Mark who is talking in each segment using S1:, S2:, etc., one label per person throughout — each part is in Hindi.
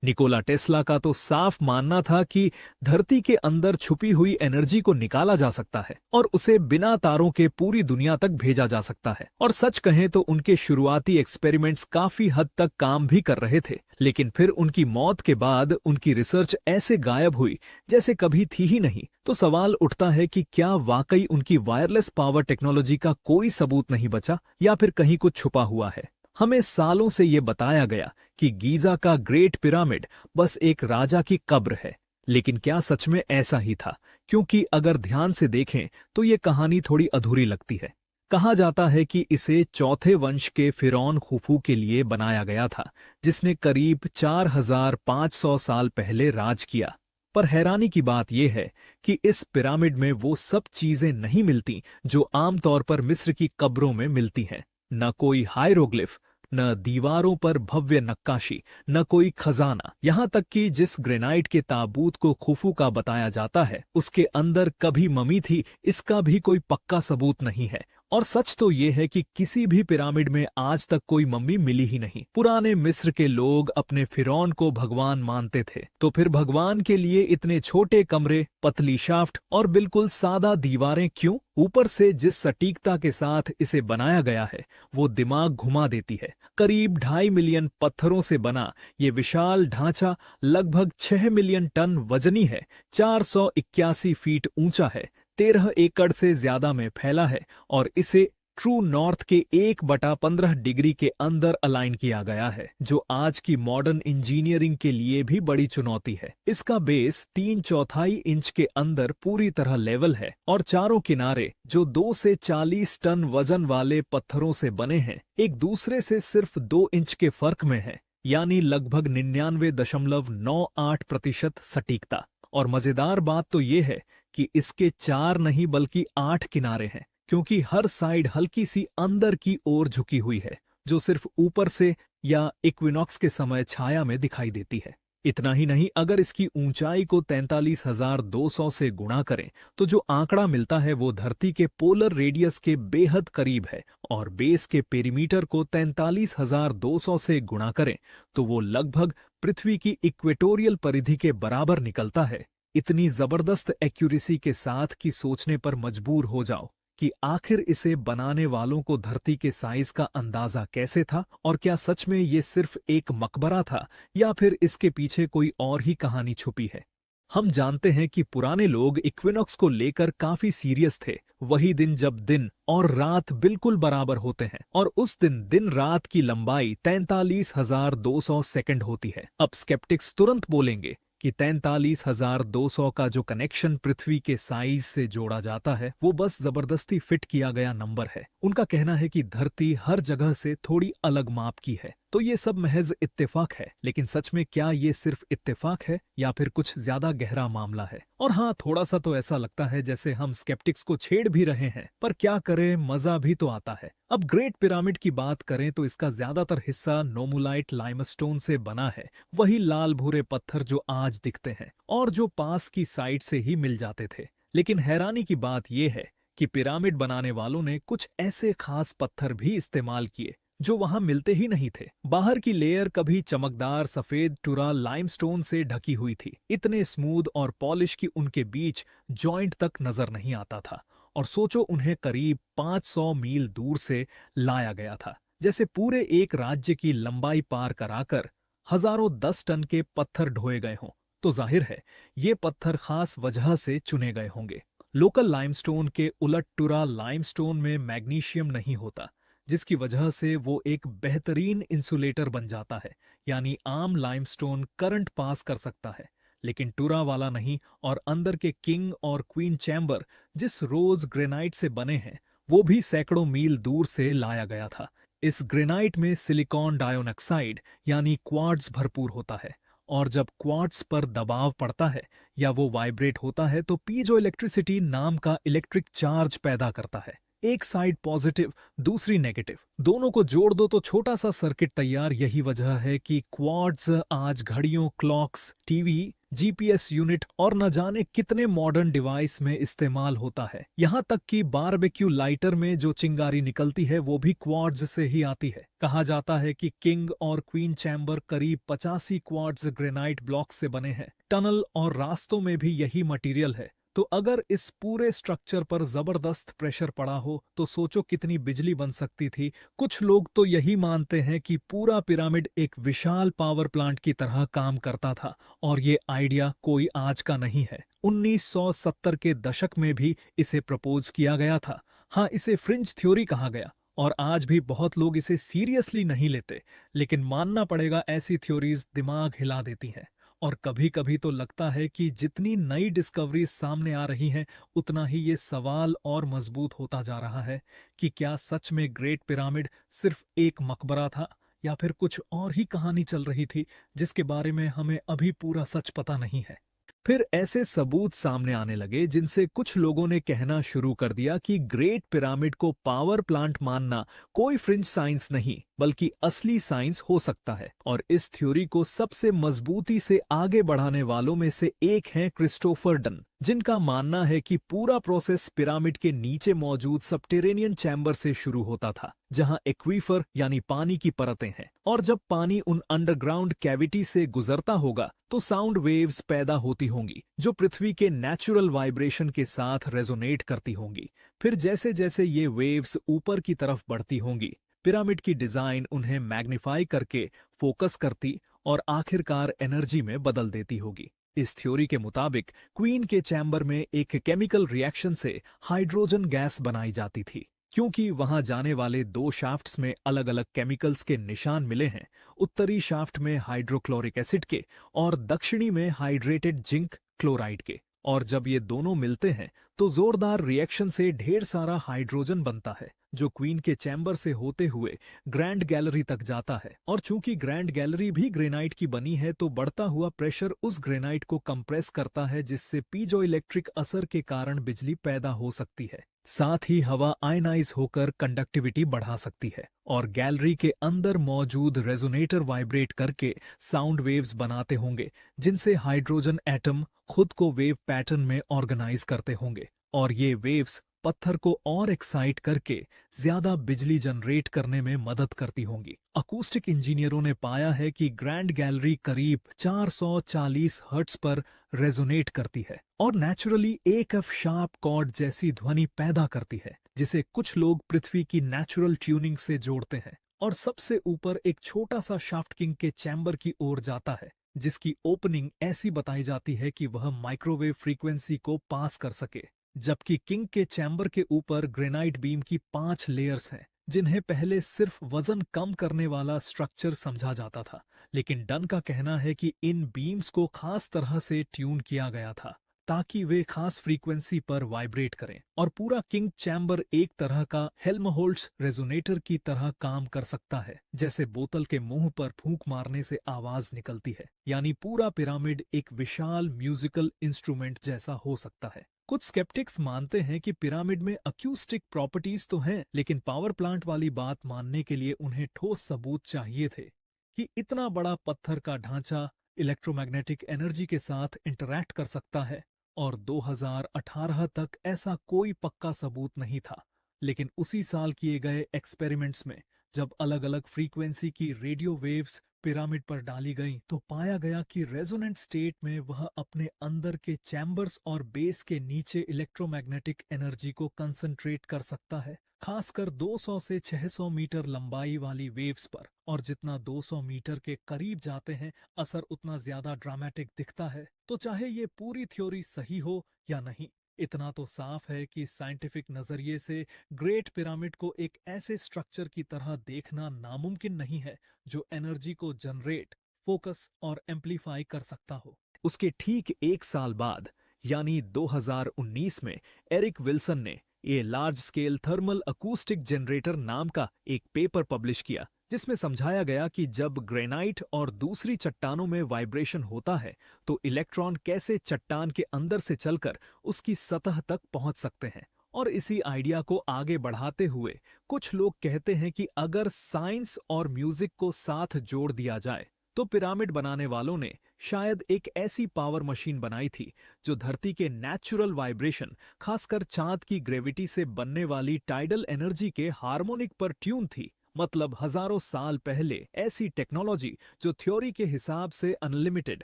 S1: निकोला टेस्ला का तो साफ मानना था कि धरती के अंदर छुपी हुई एनर्जी को निकाला जा सकता है और उसे बिना तारों के पूरी दुनिया तक भेजा जा सकता है। और सच कहें तो उनके शुरुआती एक्सपेरिमेंट्स काफी हद तक काम भी कर रहे थे, लेकिन फिर उनकी मौत के बाद उनकी रिसर्च ऐसे गायब हुई जैसे कभी थी ही नहीं। तो सवाल उठता है कि क्या वाकई उनकी वायरलेस पावर टेक्नोलॉजी का कोई सबूत नहीं बचा, या फिर कहीं कुछ छुपा हुआ है। हमें सालों से ये बताया गया कि गीजा का ग्रेट पिरामिड बस एक राजा की कब्र है, लेकिन क्या सच में ऐसा ही था? क्योंकि अगर ध्यान से देखें तो ये कहानी थोड़ी अधूरी लगती है। कहा जाता है कि इसे चौथे वंश के फिरौन खुफू के लिए बनाया गया था, जिसने करीब 4500 साल पहले राज किया। पर हैरानी की बात यह है कि इस पिरामिड में वो सब चीजें नहीं मिलती जो आमतौर पर मिस्र की कब्रों में मिलती हैं। न कोई हायरोग्लिफ, न दीवारों पर भव्य नक्काशी, न कोई खजाना। यहाँ तक कि जिस ग्रेनाइट के ताबूत को खुफू का बताया जाता है, उसके अंदर कभी ममी थी, इसका भी कोई पक्का सबूत नहीं है। और सच तो ये है कि किसी भी पिरामिड में आज तक कोई मम्मी मिली ही नहीं। पुराने मिस्र के लोग अपने फिरौन को भगवान मानते थे, तो फिर भगवान के लिए इतने छोटे कमरे, पतली शाफ्ट और बिल्कुल सादा दीवारें क्यों? ऊपर से जिस सटीकता के साथ इसे बनाया गया है वो दिमाग घुमा देती है। करीब 2.5 मिलियन पत्थरों से बना ये विशाल ढांचा लगभग 6 मिलियन टन वजनी है, 481 फीट ऊंचा है, 13 एकड़ से ज्यादा में फैला है और इसे ट्रू नॉर्थ के 1/15 डिग्री के अंदर अलाइन किया गया है, जो आज की मॉडर्न इंजीनियरिंग के लिए भी बड़ी चुनौती है। इसका बेस 3/4 इंच के अंदर पूरी तरह लेवल है और चारों किनारे, जो 2 से 40 टन वजन वाले पत्थरों से बने हैं, एक दूसरे से सिर्फ 2 इंच के फर्क में है, यानी लगभग 99.98% सटीकता। और मजेदार बात तो ये है कि इसके 4 नहीं बल्कि 8 किनारे हैं, क्योंकि हर साइड हल्की सी अंदर की ओर झुकी हुई है, जो सिर्फ ऊपर से या इक्विनॉक्स के समय छाया में दिखाई देती है। इतना ही नहीं, अगर इसकी ऊंचाई को 43,200 से गुणा करें तो जो आंकड़ा मिलता है वो धरती के पोलर रेडियस के बेहद करीब है, और बेस के पेरीमीटर को 43,200 से गुणा करें तो वो लगभग पृथ्वी की इक्वेटोरियल परिधि के बराबर निकलता है। इतनी जबरदस्त एक्यूरेसी के साथ कि सोचने पर मजबूर हो जाओ कि आखिर इसे बनाने वालों को धरती के साइज का अंदाजा कैसे था, और क्या सच में ये सिर्फ एक मकबरा था या फिर इसके पीछे कोई और ही कहानी छुपी है। हम जानते हैं कि पुराने लोग इक्विनॉक्स को लेकर काफी सीरियस थे, वही दिन जब दिन और रात बिल्कुल बराबर होते हैं, और उस दिन दिन रात की लंबाई 43,200 सेकंड होती है। अब स्केप्टिक्स तुरंत बोलेंगे कि 43,200 का जो कनेक्शन पृथ्वी के साइज से जोड़ा जाता है वो बस जबरदस्ती फिट किया गया नंबर है। उनका कहना है कि धरती हर जगह से थोड़ी अलग माप की है, तो ये सब महज इत्तेफाक है। लेकिन सच में क्या ये सिर्फ इत्तेफाक है या फिर कुछ ज्यादा गहरा मामला है? और हाँ, थोड़ा सा तो ऐसा लगता है जैसे हम स्केप्टिक्स को छेड़ भी रहे हैं, पर क्या करें, मजा भी तो आता है। अब ग्रेट पिरामिड की बात करें तो इसका ज्यादातर हिस्सा नोमुलाइट लाइमस्टोन से बना है, वही लाल भूरे पत्थर जो आज दिखते हैं और जो पास की साइड से ही मिल जाते थे। लेकिन हैरानी की बात यह है कि पिरामिड बनाने वालों ने कुछ ऐसे खास पत्थर भी इस्तेमाल किए जो वहां मिलते ही नहीं थे। बाहर की लेयर कभी चमकदार सफेद टुरा लाइमस्टोन से ढकी हुई थी, इतने स्मूथ और पॉलिश कि उनके बीच जॉइंट तक नजर नहीं आता था। और सोचो, उन्हें करीब 500 मील दूर से लाया गया था, जैसे पूरे एक राज्य की लंबाई पार कराकर हजारों 10 टन के पत्थर ढोए गए हों। तो जाहिर है ये पत्थर खास वजह से चुने गए होंगे। लोकल लाइमस्टोन के उलट टुरा लाइमस्टोन में मैग्नीशियम नहीं होता, जिसकी वजह से वो एक बेहतरीन इंसुलेटर बन जाता है, यानी आम लाइमस्टोन करंट पास कर सकता है, लेकिन टुरा वाला नहीं। और अंदर के किंग और क्वीन चैम्बर जिस रोज ग्रेनाइट से बने हैं, वो भी सैकड़ों मील दूर से लाया गया था। इस ग्रेनाइट में सिलिकॉन डाइऑक्साइड यानी क्वार्ट्ज भरपूर होता है, और जब क्वार्ट्ज पर दबाव पड़ता है या वो वाइब्रेट होता है तो पीजो इलेक्ट्रिसिटी नाम का इलेक्ट्रिक चार्ज पैदा करता है। एक साइड पॉजिटिव, दूसरी नेगेटिव, दोनों को जोड़ दो तो छोटा सा सर्किट तैयार। यही वजह है कि क्वार्ट्ज आज घड़ियों, क्लॉक्स, टीवी जीपीएस यूनिट और न जाने कितने मॉडर्न डिवाइस में इस्तेमाल होता है। यहाँ तक कि बारबेक्यू लाइटर में जो चिंगारी निकलती है वो भी क्वार्ट्ज से ही आती है। कहा जाता है कि किंग और क्वीन चैम्बर करीब 85 क्वार्ट्ज ग्रेनाइट ब्लॉक से बने हैं। टनल और रास्तों में भी यही मटेरियल है। तो अगर इस पूरे स्ट्रक्चर पर जबरदस्त प्रेशर पड़ा हो तो सोचो कितनी बिजली बन सकती थी। कुछ लोग तो यही मानते हैं कि पूरा पिरामिड एक विशाल पावर प्लांट की तरह काम करता था और ये आइडिया कोई आज का नहीं है। 1970 के दशक में भी इसे प्रपोज किया गया था। हाँ, इसे फ्रिंज थ्योरी कहा गया और आज भी बहुत लोग इसे सीरियसली नहीं लेते, लेकिन मानना पड़ेगा ऐसी थ्योरीज दिमाग हिला देती हैं। और कभी कभी तो लगता है कि जितनी नई डिस्कवरीज सामने आ रही हैं उतना ही ये सवाल और मजबूत होता जा रहा है कि क्या सच में ग्रेट पिरामिड सिर्फ एक मकबरा था या फिर कुछ और ही कहानी चल रही थी जिसके बारे में हमें अभी पूरा सच पता नहीं है। फिर ऐसे सबूत सामने आने लगे जिनसे कुछ लोगों ने कहना शुरू कर दिया कि ग्रेट पिरामिड को पावर प्लांट मानना कोई फ्रिंज साइंस नहीं बल्कि असली साइंस हो सकता है। और इस थ्योरी को सबसे मजबूती से आगे बढ़ाने वालों में से एक हैं क्रिस्टोफर डन, जिनका मानना है कि पूरा प्रोसेस पिरामिड के नीचे मौजूद सबटेरेनियन चैम्बर से शुरू होता था, जहां एक्वीफर यानी पानी की परतें हैं, और जब पानी उन अंडरग्राउंड कैविटी से गुजरता होगा तो साउंड वेव्स पैदा होती होंगी जो पृथ्वी के नेचुरल वाइब्रेशन के साथ रेजोनेट करती होंगी। फिर जैसे जैसे ये वेव्स ऊपर की तरफ बढ़ती होंगी, पिरामिड की डिजाइन उन्हें मैग्नीफाई करके फोकस करती और आखिरकार एनर्जी में बदल देती होगी। इस थ्योरी के मुताबिक क्वीन के चैम्बर में एक केमिकल रिएक्शन से हाइड्रोजन गैस बनाई जाती थी। क्योंकि वहां जाने वाले दो शाफ्ट्स में अलग अलग केमिकल्स के निशान मिले हैं, उत्तरी शाफ्ट में हाइड्रोक्लोरिक एसिड के और दक्षिणी में हाइड्रेटेड जिंक क्लोराइड के, और जब ये दोनों मिलते हैं तो जोरदार रिएक्शन से ढेर सारा हाइड्रोजन बनता है जो क्वीन के चैम्बर से होते हुए ग्रैंड गैलरी तक जाता है। और चूंकि ग्रैंड गैलरी भी ग्रेनाइट की बनी है तो बढ़ता हुआ प्रेशर उस ग्रेनाइट को कंप्रेस करता है, जिससे पीजो इलेक्ट्रिक असर के कारण बिजली पैदा हो सकती है। साथ ही हवा आयनाइज होकर कंडक्टिविटी बढ़ा सकती है और गैलरी के अंदर मौजूद रेजोनेटर वाइब्रेट करके साउंड वेव्स बनाते होंगे, जिनसे हाइड्रोजन एटम खुद को वेव पैटर्न में ऑर्गेनाइज करते होंगे, और ये वेव्स पत्थर को और एक्साइट करके ज्यादा बिजली जनरेट करने में मदद करती होंगी। अकूस्टिक इंजीनियरों ने पाया है कि ग्रैंड गैलरी करीब 440 हर्ट्ज पर रेजोनेट करती है और नेचुरली एक एफ शार्प कॉर्ड जैसी ध्वनि पैदा करती है, जिसे कुछ लोग पृथ्वी की नेचुरल ट्यूनिंग से जोड़ते हैं। और सबसे ऊपर एक छोटा सा शाफ्ट किंग के चैम्बर की ओर जाता है, जिसकी ओपनिंग ऐसी बताई जाती है कि वह माइक्रोवेव फ्रीक्वेंसी को पास कर सके। जबकि किंग के चैम्बर के ऊपर ग्रेनाइट बीम की 5 लेयर्स हैं, जिन्हें पहले सिर्फ वजन कम करने वाला स्ट्रक्चर समझा जाता था, लेकिन डन का कहना है कि इन बीम्स को खास तरह से ट्यून किया गया था ताकि वे खास फ्रीक्वेंसी पर वाइब्रेट करें, और पूरा किंग चैम्बर एक तरह का हेल्महोल्ट्ज रेजोनेटर की तरह काम कर सकता है, जैसे बोतल के मुंह पर फूंक मारने से आवाज निकलती है। यानी पूरा पिरामिड एक विशाल म्यूजिकल इंस्ट्रूमेंट जैसा हो सकता है। कुछ स्केप्टिक्स मानते हैं कि पिरामिड में अक्यूस्टिक प्रॉपर्टीज तो हैं, लेकिन पावर प्लांट वाली बात मानने के लिए उन्हें ठोस सबूत चाहिए थे कि इतना बड़ा पत्थर का ढांचा इलेक्ट्रोमैग्नेटिक एनर्जी के साथ इंटरैक्ट कर सकता है। और 2018 तक ऐसा कोई पक्का सबूत नहीं था, लेकिन उसी साल किए गए एक्सपेरिमेंट्स में जब अलग अलग फ्रीक्वेंसी की रेडियो वेव्स पिरामिड पर डाली गईं, तो पाया गया कि रेजोनेंट स्टेट में वह अपने अंदर के चैम्बर्स और बेस के नीचे इलेक्ट्रोमैग्नेटिक एनर्जी को कंसंट्रेट कर सकता है, खासकर 200 से 600 मीटर लंबाई वाली वेव्स पर। और जितना 200 मीटर के करीब जाते हैं असर उतना ज्यादा ड्रामेटिक दिखता है। तो चाहे ये पूरी थ्योरी सही हो या नहीं, इतना तो साफ है कि साइंटिफिक नजरिए से ग्रेट पिरामिड को एक ऐसे स्ट्रक्चर की तरह देखना नामुमकिन नहीं है जो एनर्जी को जनरेट, फोकस और एम्पलीफाई कर सकता हो। उसके ठीक एक साल बाद यानी 2019 में एरिक विल्सन ने ये large scale thermal acoustic generator नाम का एक पेपर पब्लिश किया, जिसमें समझाया गया कि जब ग्रेनाइट और दूसरी चट्टानों में वाइब्रेशन होता है तो इलेक्ट्रॉन कैसे चट्टान के अंदर से चलकर उसकी सतह तक पहुंच सकते हैं। और इसी आइडिया को आगे बढ़ाते हुए कुछ लोग कहते हैं कि अगर साइंस और म्यूजिक को साथ जोड़ दिया जाए तो पिरामिड बनाने वालों ने शायद एक ऐसी पावर मशीन बनाई थी जो धरती के नेचुरल वाइब्रेशन, खासकर चांद की ग्रेविटी से बनने वाली टाइडल एनर्जी के हार्मोनिक पर ट्यून थी। मतलब हजारों साल पहले ऐसी टेक्नोलॉजी जो थ्योरी के हिसाब से अनलिमिटेड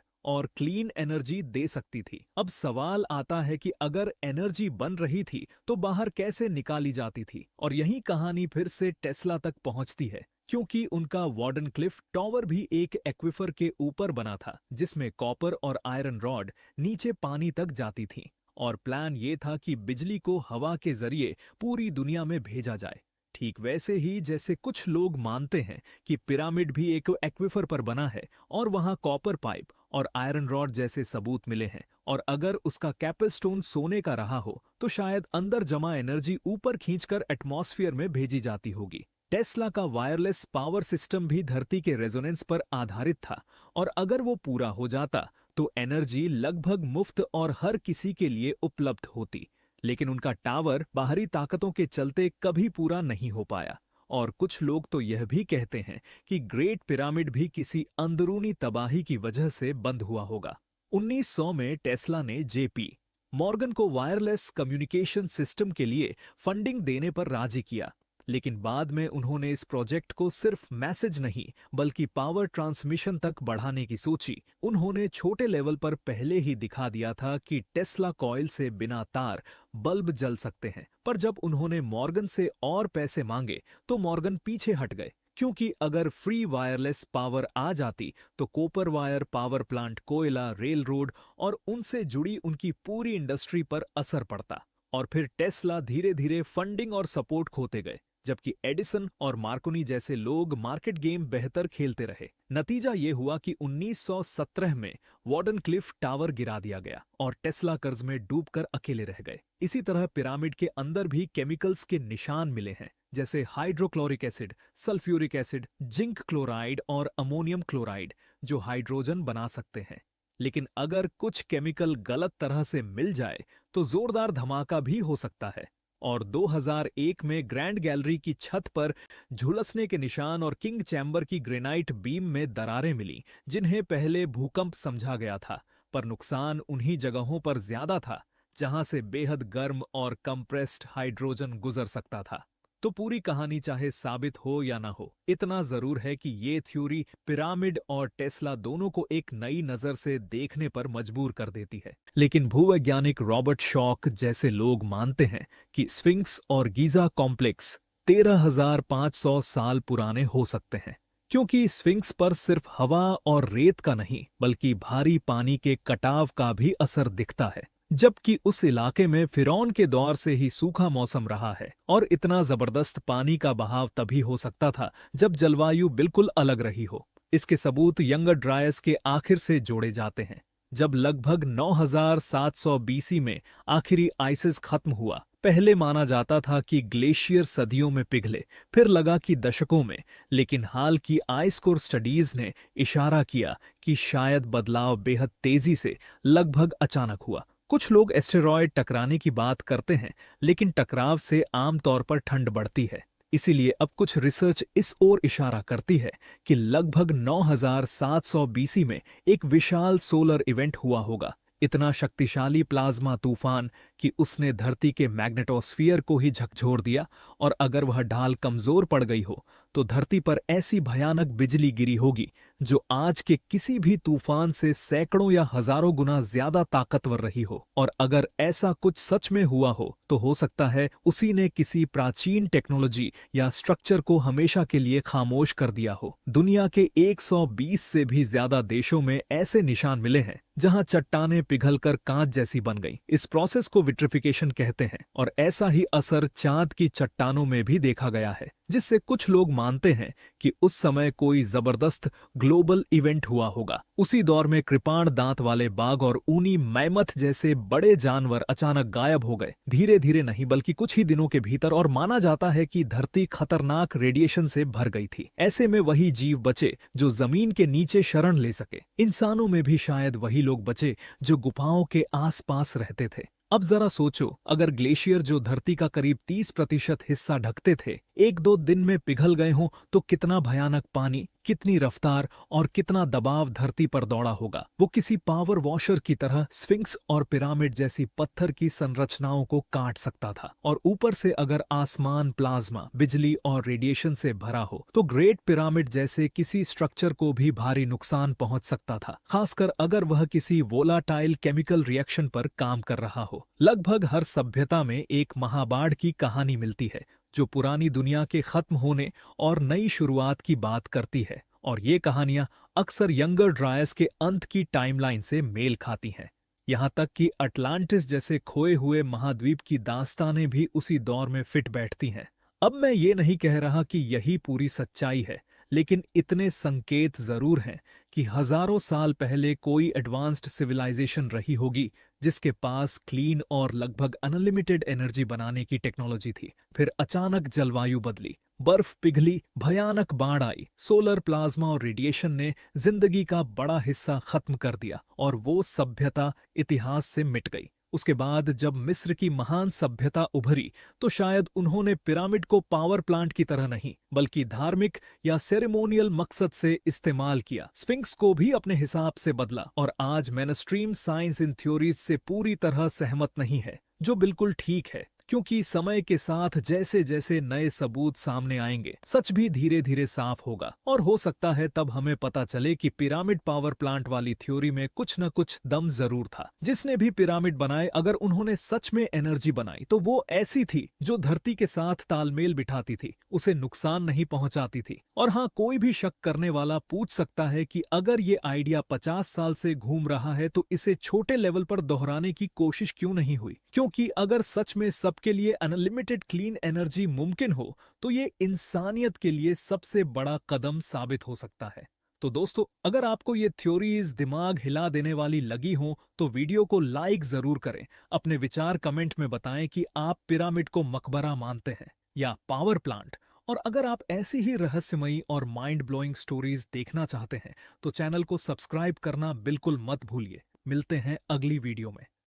S1: और क्लीन एनर्जी दे सकती थी। अब सवाल आता है कि अगर एनर्जी बन रही थी तो बाहर कैसे निकाली जाती थी? और यही कहानी फिर से टेस्ला तक पहुंचती है, क्योंकि उनका वार्डनक्लिफ टॉवर भी एक एक्विफर के ऊपर बना था जिसमें कॉपर और आयरन रॉड नीचे पानी तक जाती थी। और प्लान ये था कि बिजली को हवा के जरिए पूरी दुनिया में भेजा जाए। ठीक वैसे ही जैसे कुछ लोग मानते हैं कि पिरामिड भी एक एक्विफर पर बना है और वहां कॉपर पाइप और आयरन रॉड जैसे सबूत मिले हैं, और अगर उसका कैपस्टोन सोने का रहा हो तो शायद अंदर जमा एनर्जी ऊपर खींचकर एटमॉस्फेयर में भेजी जाती होगी। टेस्ला का वायरलेस पावर सिस्टम भी धरती के रेजोनेंस पर आधारित था, और अगर वो पूरा हो जाता तो एनर्जी लगभग मुफ्त और हर किसी के लिए उपलब्ध होती। लेकिन उनका टावर बाहरी ताकतों के चलते कभी पूरा नहीं हो पाया। और कुछ लोग तो यह भी कहते हैं कि ग्रेट पिरामिड भी किसी अंदरूनी तबाही की वजह से बंद हुआ होगा। 1900 में टेस्ला ने जेपी मॉर्गन को वायरलेस कम्युनिकेशन सिस्टम के लिए फंडिंग देने पर राजी किया, लेकिन बाद में उन्होंने इस प्रोजेक्ट को सिर्फ मैसेज नहीं बल्कि पावर ट्रांसमिशन तक बढ़ाने की सोची। उन्होंने छोटे लेवल पर पहले ही दिखा दिया था कि टेस्ला कॉइल से बिना तार बल्ब जल सकते हैं, पर जब उन्होंने मॉर्गन से और पैसे मांगे तो मॉर्गन पीछे हट गए, क्योंकि अगर फ्री वायरलेस पावर आ जाती तो कॉपर वायर, पावर प्लांट, कोयला, रेल रोड और उनसे जुड़ी उनकी पूरी इंडस्ट्री पर असर पड़ता। और फिर टेस्ला धीरे धीरे फंडिंग और सपोर्ट खोते गए, जबकि एडिसन और मार्कोनी जैसे लोग मार्केट गेम बेहतर खेलते रहे। नतीजा ये हुआ कि 1917 में वार्डनक्लिफ टावर गिरा दिया गया और टेस्ला कर्ज में डूबकर अकेले रह गए। इसी तरह पिरामिड के अंदर भी केमिकल्स के निशान मिले हैं, जैसे hydrochloric acid, sulphuric acid, zinc chloride और अमोनियम क्लोराइड, जो हाइड्रोजन बना सकते हैं। लेकिन अगर कुछ केमिकल गलत तरह से मिल जाए तो जोरदार धमाका भी हो सकता है। और 2001 में ग्रैंड गैलरी की छत पर झुलसने के निशान और किंग चैम्बर की ग्रेनाइट बीम में दरारें मिली, जिन्हें पहले भूकंप समझा गया था, पर नुकसान उन्हीं जगहों पर ज्यादा था जहां से बेहद गर्म और कंप्रेस्ड हाइड्रोजन गुजर सकता था। तो पूरी कहानी चाहे साबित हो या ना हो, इतना जरूर है कि ये थ्योरी पिरामिड और टेस्ला दोनों को एक नई नजर से देखने पर मजबूर कर देती है। लेकिन भूवैज्ञानिक रॉबर्ट शॉक जैसे लोग मानते हैं कि स्फिंक्स और गीजा कॉम्प्लेक्स 13,500 साल पुराने हो सकते हैं, क्योंकि स्फिंक्स पर सिर्फ हवा और रेत का नहीं बल्कि भारी पानी के कटाव का भी असर दिखता है, जबकि उस इलाके में फिरौन के दौर से ही सूखा मौसम रहा है। और इतना जबरदस्त पानी का बहाव तभी हो सकता था जब जलवायु बिल्कुल अलग रही हो। इसके सबूत यंगर ड्रायस के आखिर से जोड़े जाते हैं, जब लगभग 9700 बीसी में आखिरी आइसिस खत्म हुआ। पहले माना जाता था कि ग्लेशियर सदियों में पिघले, फिर लगा कि दशकों में, लेकिन हाल की आइस कोर स्टडीज ने इशारा किया कि शायद बदलाव बेहद तेजी से, लगभग अचानक हुआ। कुछ लोग एस्टेरॉयड टकराने की बात करते हैं, लेकिन टकराव से आमतौर पर ठंड बढ़ती है। इसीलिए अब कुछ रिसर्च इस ओर इशारा करती है कि लगभग 9700 बीसी में एक विशाल सोलर इवेंट हुआ होगा, इतना शक्तिशाली प्लाज्मा तूफान कि उसने धरती के मैग्नेटोस्फीयर को ही झकझोर दिया। और अगर वह ढाल कमजोर पड़ गई हो तो धरती पर ऐसी भयानक बिजली गिरी होगी जो आज के किसी भी तूफान से सैकड़ों या हजारों गुना ज्यादा ताकतवर रही हो। और अगर ऐसा कुछ सच में हुआ हो तो हो सकता है उसी ने किसी प्राचीन टेक्नोलॉजी या स्ट्रक्चर को हमेशा के लिए खामोश कर दिया हो। दुनिया के 120 से भी ज्यादा देशों में ऐसे निशान मिले हैं जहां चट्टानें पिघलकर कांच जैसी बन गईं। इस प्रोसेस को विट्रिफिकेशन कहते हैं, और ऐसा ही असर चांद की चट्टानों में भी देखा गया है, जिससे कुछ लोग मानते हैं कि उस समय कोई जबरदस्त ग्लोबल इवेंट हुआ होगा। उसी दौर में कृपाण दांत वाले बाघ और ऊनी मैमथ जैसे बड़े जानवर अचानक गायब हो गए, धीरे धीरे नहीं बल्कि कुछ ही दिनों के भीतर, और माना जाता है कि धरती खतरनाक रेडिएशन से भर गई थी। ऐसे में वही जीव बचे जो जमीन के नीचे शरण ले सके। इंसानों में भी शायद वही लोग बचे जो गुफाओं के आसपास रहते थे। अब जरा सोचो, अगर ग्लेशियर जो धरती का करीब 30% हिस्सा ढकते थे एक दो दिन में पिघल गए हों तो कितना भयानक पानी, कितनी रफ्तार और कितना दबाव धरती पर दौड़ा होगा। वो किसी पावर वॉशर की तरह स्फिंक्स और पिरामिड जैसी पत्थर की संरचनाओं को काट सकता था। और ऊपर से अगर आसमान प्लाज्मा, बिजली और रेडिएशन से भरा हो तो ग्रेट पिरामिड जैसे किसी स्ट्रक्चर को भी भारी नुकसान पहुंच सकता था, खासकर अगर वह किसी वोलाटाइल केमिकल रिएक्शन पर काम कर रहा हो। लगभग हर सभ्यता में एक महाबाढ़ की कहानी मिलती है जो पुरानी दुनिया के खत्म होने और नई शुरुआत की बात करती है, और ये कहानियां अक्सर यंगर ड्रायस के अंत की टाइमलाइन से मेल खाती हैं। यहां तक कि अटलांटिस जैसे खोए हुए महाद्वीप की दास्तानें भी उसी दौर में फिट बैठती हैं। अब मैं ये नहीं कह रहा कि यही पूरी सच्चाई है, लेकिन इतने संकेत जरूर हैं कि हजारों साल पहले कोई एडवांस्ड सिविलाइजेशन रही होगी जिसके पास क्लीन और लगभग अनलिमिटेड एनर्जी बनाने की टेक्नोलॉजी थी। फिर अचानक जलवायु बदली, बर्फ पिघली, भयानक बाढ़ आई, सोलर प्लाज्मा और रेडिएशन ने जिंदगी का बड़ा हिस्सा खत्म कर दिया और वो सभ्यता इतिहास से मिट गई। उसके बाद जब मिस्र की महान सभ्यता उभरी तो शायद उन्होंने पिरामिड को पावर प्लांट की तरह नहीं बल्कि धार्मिक या सेरेमोनियल मकसद से इस्तेमाल किया। स्फिंक्स को भी अपने हिसाब से बदला और आज मेनस्ट्रीम साइंस इन थ्योरीज से पूरी तरह सहमत नहीं है, जो बिल्कुल ठीक है, क्योंकि समय के साथ जैसे जैसे नए सबूत सामने आएंगे सच भी धीरे धीरे साफ होगा। और हो सकता है तब हमें पता चले कि पिरामिड पावर प्लांट वाली थ्योरी में कुछ न कुछ दम जरूर था। जिसने भी पिरामिड बनाए, अगर उन्होंने सच में एनर्जी बनाई तो वो ऐसी थी जो धरती के साथ तालमेल बिठाती थी, उसे नुकसान नहीं पहुंचाती थी। और हाँ, कोई भी शक करने वाला पूछ सकता है कि अगर ये आइडिया 50 साल से घूम रहा है तो इसे छोटे लेवल पर दोहराने की कोशिश क्यों नहीं हुई? क्योंकि अगर सच में सबके लिए अनलिमिटेड क्लीन एनर्जी मुमकिन हो तो ये इंसानियत के लिए सबसे बड़ा कदम साबित हो सकता है। तो दोस्तों, अगर आपको ये थ्योरीज दिमाग हिला देने वाली लगी हो तो वीडियो को लाइक जरूर करें। अपने विचार कमेंट में बताएं कि आप पिरामिड को मकबरा मानते हैं या पावर प्लांट। और अगर आप ऐसी ही रहस्यमयी और माइंड ब्लोइंग स्टोरीज देखना चाहते हैं तो चैनल को सब्सक्राइब करना बिल्कुल मत भूलिए। मिलते हैं अगली वीडियो में।